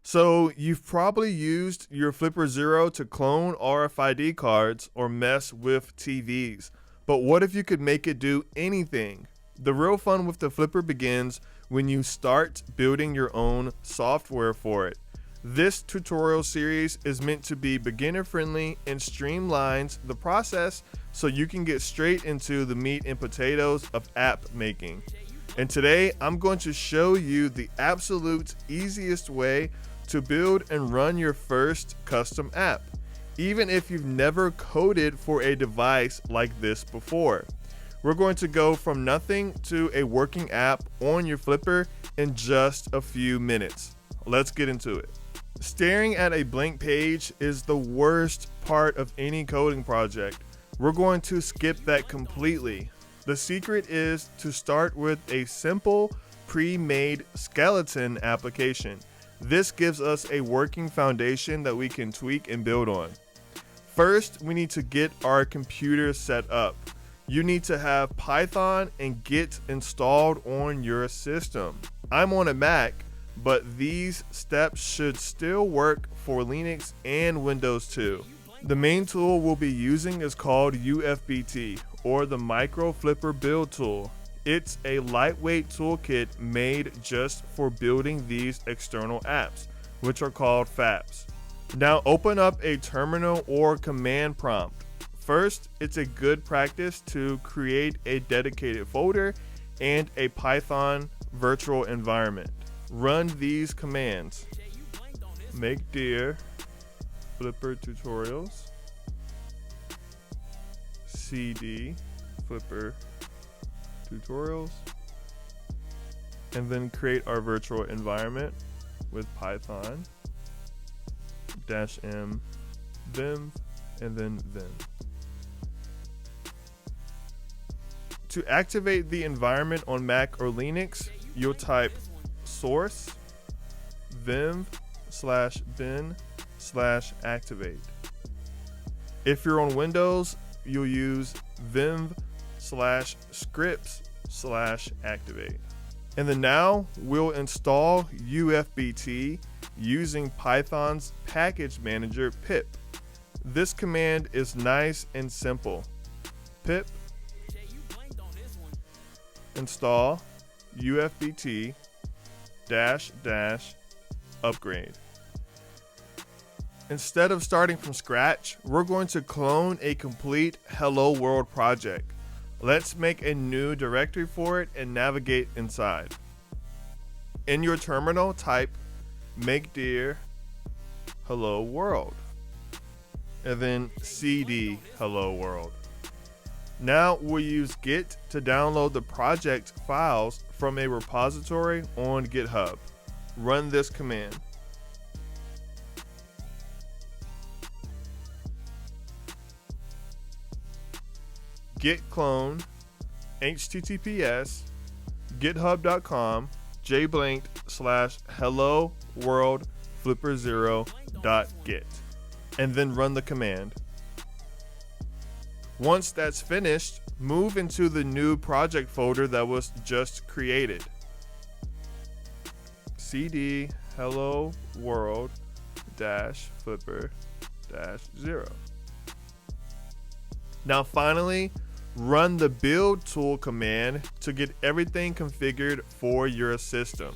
So you've probably used your FlipperZero to clone RFID cards or mess with TVs. But what if you could make it do anything? The real fun with the Flipper begins when you start building your own software for it. This tutorial series is meant to be beginner friendly and streamlines the process so you can get straight into the meat and potatoes of app making. And today I'm going to show you the absolute easiest way to build and run your first custom app, even if you've never coded for a device like this before. We're going to go from nothing to a working app on your Flipper in just a few minutes. Let's get into it. Staring at a blank page is the worst part of any coding project. We're going to skip that completely. The secret is to start with a simple pre-made skeleton application. This gives us a working foundation that we can tweak and build on. First, we need to get our computer set up. You need to have Python and Git installed on your system. I'm on a Mac, but these steps should still work for Linux and Windows too. The main tool we'll be using is called ufbt, or the Micro Flipper Build Tool. It's a lightweight toolkit made just for building these external apps, which are called fabs. Now open up a terminal or command prompt. First, it's a good practice to create a dedicated folder and a Python virtual environment. Run these commands: mkdir flipper tutorials, cd flipper tutorials, and then create our virtual environment with Python -m venv and then venv. To activate the environment on Mac or Linux, you'll type source venv/bin/activate. If you're on Windows, you'll use venv/scripts/activate. And then now we'll install ufbt using Python's package manager pip. This command is nice and simple. Pip install ufbt --upgrade. Instead of starting from scratch, we're going to clone a complete Hello World project. Let's make a new directory for it and navigate inside. In your terminal, type mkdir hello world and then cd hello world. Now we'll use Git to download the project files from a repository on GitHub. Run this command. Git clone https github.com JBlanked/hello world flipperzero.git, and then run the command. Once that's finished, move into the new project folder that was just created. cd hello world -flipper-0. Now finally, run the build tool command to get everything configured for your system.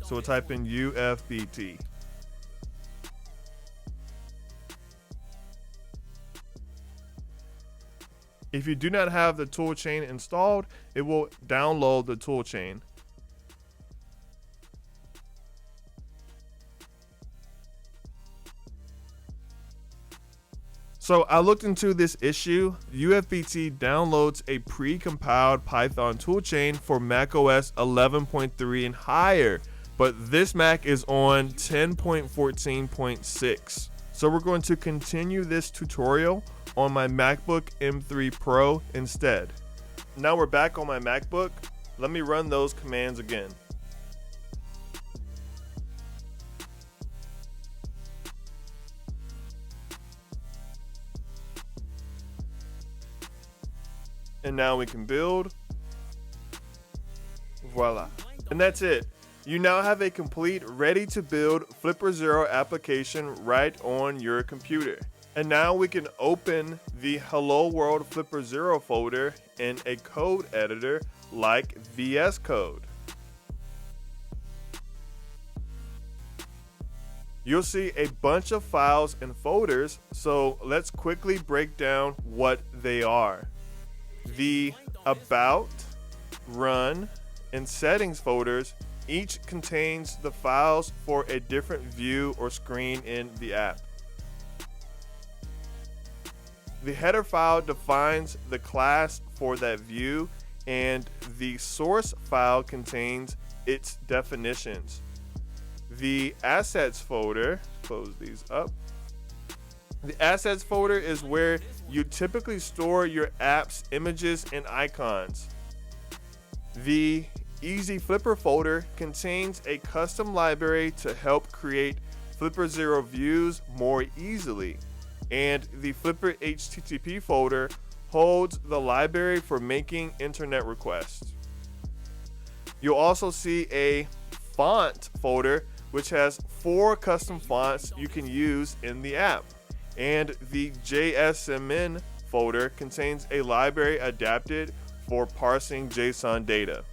So we'll type in ufbt. If you do not have the toolchain installed, it will download the toolchain. So I looked into this issue. ufbt downloads a pre-compiled Python toolchain for macOS 11.3 and higher, but this Mac is on 10.14.6. So we're going to continue this tutorial on my MacBook M3 Pro instead. Now we're back on my MacBook. Let me run those commands again. And now we can build. Voila. And that's it. You now have a complete, ready-to-build FlipperZero application right on your computer. And now we can open the Hello World FlipperZero folder in a code editor like VS Code. You'll see a bunch of files and folders, so let's quickly break down what they are. The About, Run, and Settings folders each contains the files for a different view or screen in the app. The header file defines the class for that view, and the source file contains its definitions. The Assets folder, close these up. The Assets folder is where you typically store your app's images and icons. The Easy Flipper folder contains a custom library to help create FlipperZero views more easily. And the Flipper HTTP folder holds the library for making internet requests. You'll also see a Font folder, which has 4 custom fonts you can use in the app. And the JSMN folder contains a library adapted for parsing JSON data.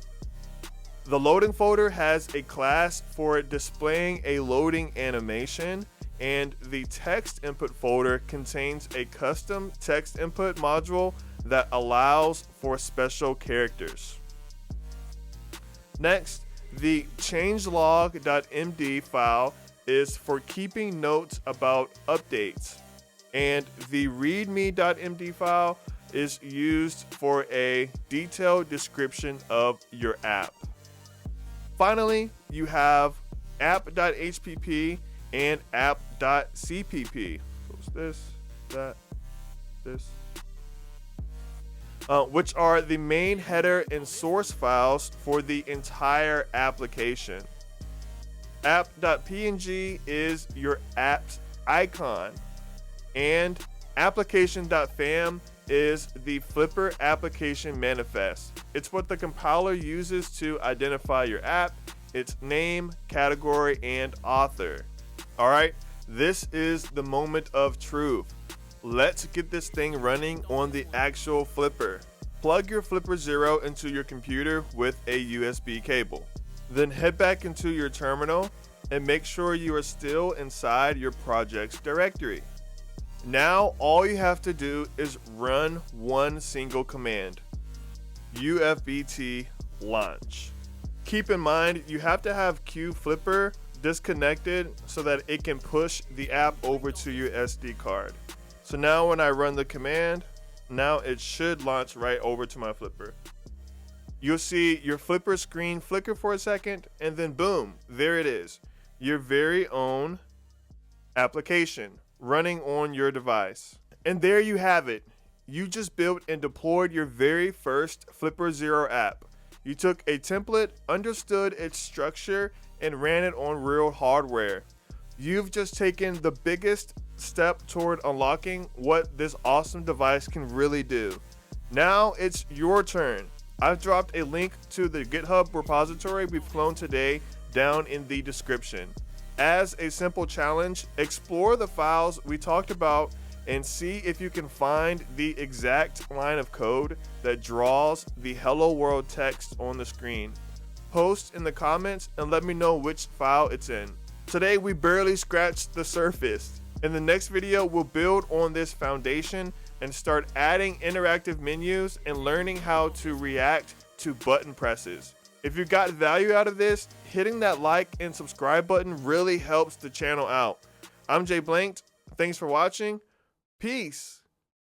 The Loading folder has a class for displaying a loading animation, and the Text Input folder contains a custom text input module that allows for special characters. Next, the changelog.md file is for keeping notes about updates, and the readme.md file is used for a detailed description of your app. Finally, you have app.hpp and app.cpp. Close this, which are the main header and source files for the entire application. App.png is your app's icon, and application.fam is the Flipper application manifest. It's what the compiler uses to identify your app, its name, category, and author. All right, this is the moment of truth. Let's get this thing running on the actual Flipper. Plug your FlipperZero into your computer with a USB cable. Then head back into your terminal and make sure you are still inside your project's directory. Now all you have to do is run one single command: ufbt launch. Keep in mind you have to have QFlipper disconnected so that it can push the app over to your SD card. So now when I run the command, now it should launch right over to my Flipper. You'll see your Flipper screen flicker for a second, and then boom, there it is. Your very own application running on your device. And there you have it. You just built and deployed your very first FlipperZero app. You took a template, understood its structure, and ran it on real hardware. You've just taken the biggest step toward unlocking what this awesome device can really do. Now it's your turn. I've dropped a link to the GitHub repository we've cloned today down in the description. As a simple challenge, explore the files we talked about and see if you can find the exact line of code that draws the Hello World text on the screen. Post in the comments and let me know which file it's in. Today we barely scratched the surface. In the next video, we'll build on this foundation and start adding interactive menus and learning how to react to button presses. If you got value out of this, hitting that like and subscribe button really helps the channel out. I'm JBlanked. Thanks for watching. Peace.